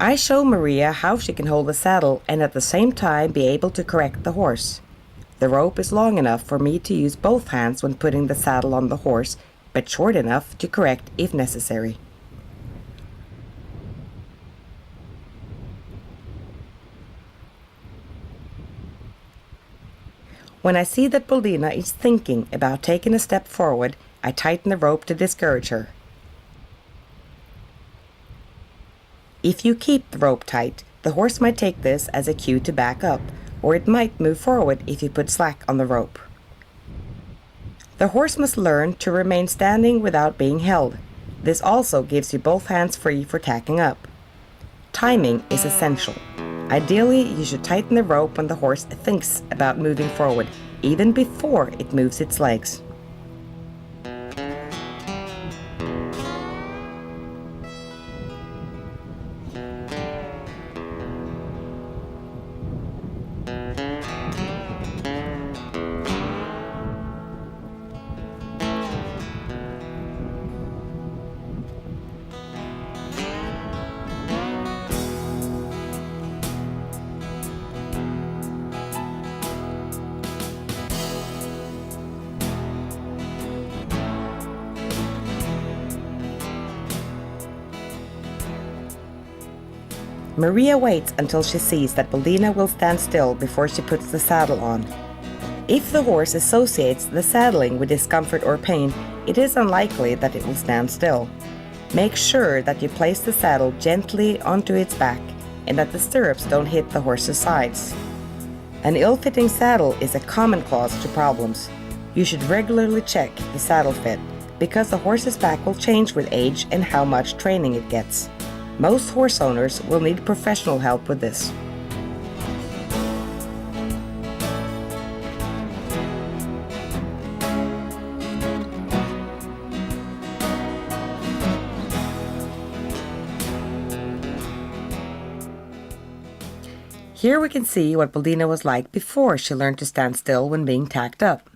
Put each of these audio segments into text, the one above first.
I show Maria how she can hold the saddle and at the same time be able to correct the horse. The rope is long enough for me to use both hands when putting the saddle on the horse, but short enough to correct if necessary. When I see that Boldina is thinking about taking a step forward, I tighten the rope to discourage her. If you keep the rope tight, the horse might take this as a cue to back up, or it might move forward if you put slack on the rope. The horse must learn to remain standing without being held. This also gives you both hands free for tacking up. Timing is essential. Ideally, you should tighten the rope when the horse thinks about moving forward, even before it moves its legs. Maria waits until she sees that Boldina will stand still before she puts the saddle on. If the horse associates the saddling with discomfort or pain, it is unlikely that it will stand still. Make sure that you place the saddle gently onto its back and that the stirrups don't hit the horse's sides. An ill-fitting saddle is a common cause to problems. You should regularly check the saddle fit because the horse's back will change with age and how much training it gets. Most horse owners will need professional help with this. Here we can see what Boldina was like before she learned to stand still when being tacked up.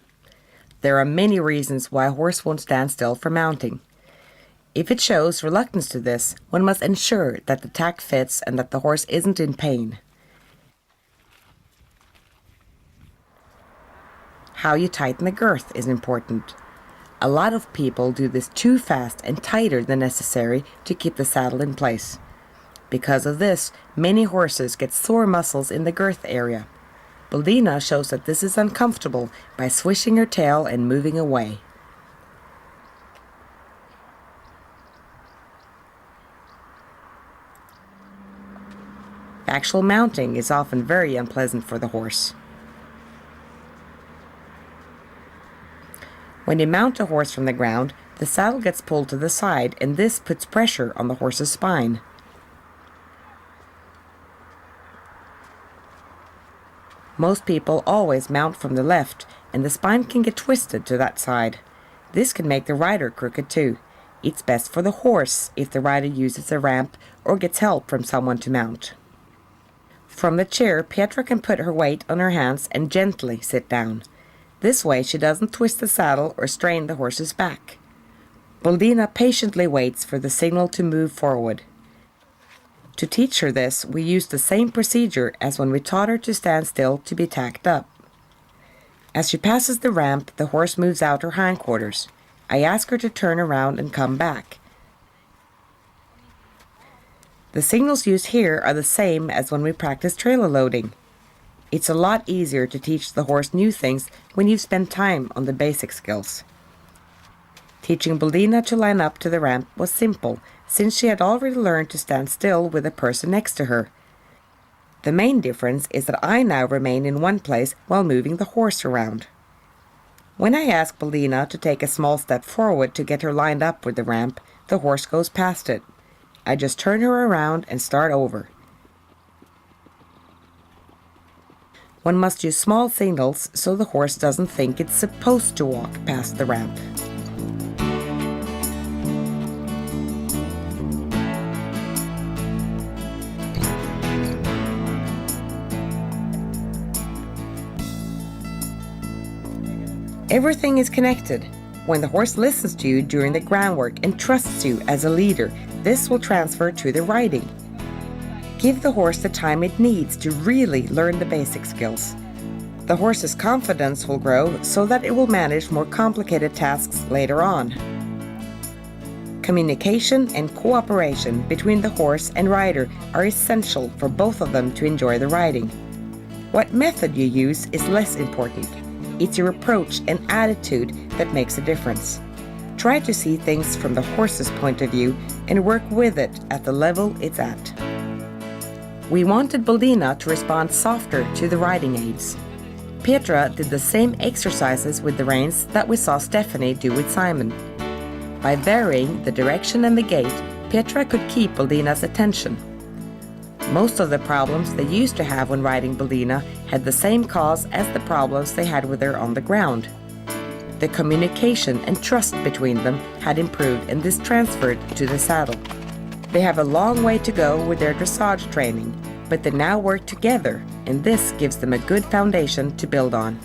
There are many reasons why a horse won't stand still for mounting. If it shows reluctance to this, one must ensure that the tack fits and that the horse isn't in pain. How you tighten the girth is important. A lot of people do this too fast and tighter than necessary to keep the saddle in place. Because of this, many horses get sore muscles in the girth area. Boldina shows that this is uncomfortable by swishing her tail and moving away. Actual mounting is often very unpleasant for the horse. When you mount a horse from the ground, the saddle gets pulled to the side and this puts pressure on the horse's spine. Most people always mount from the left and the spine can get twisted to that side. This can make the rider crooked too. It's best for the horse if the rider uses a ramp or gets help from someone to mount. From the chair, Petra can put her weight on her hands and gently sit down. This way she doesn't twist the saddle or strain the horse's back. Boldina patiently waits for the signal to move forward. To teach her this, we use the same procedure as when we taught her to stand still to be tacked up. As she passes the ramp, the horse moves out her hindquarters. I ask her to turn around and come back. The signals used here are the same as when we practice trailer loading. It's a lot easier to teach the horse new things when you've spent time on the basic skills. Teaching Boldina to line up to the ramp was simple, since she had already learned to stand still with a person next to her. The main difference is that I now remain in one place while moving the horse around. When I ask Boldina to take a small step forward to get her lined up with the ramp, the horse goes past it. I just turn her around and start over. One must use small signals so the horse doesn't think it's supposed to walk past the ramp. Everything is connected. When the horse listens to you during the groundwork and trusts you as a leader, this will transfer to the riding. Give the horse the time it needs to really learn the basic skills. The horse's confidence will grow so that it will manage more complicated tasks later on. Communication and cooperation between the horse and rider are essential for both of them to enjoy the riding. What method you use is less important. It's your approach and attitude that makes a difference. Try to see things from the horse's point of view and work with it at the level it's at. We wanted Boldina to respond softer to the riding aids. Petra did the same exercises with the reins that we saw Stephanie do with Simon. By varying the direction and the gait, Petra could keep Boldina's attention. Most of the problems they used to have when riding Boldina had the same cause as the problems they had with her on the ground. The communication and trust between them had improved, and this transferred to the saddle. They have a long way to go with their dressage training, but they now work together, and this gives them a good foundation to build on.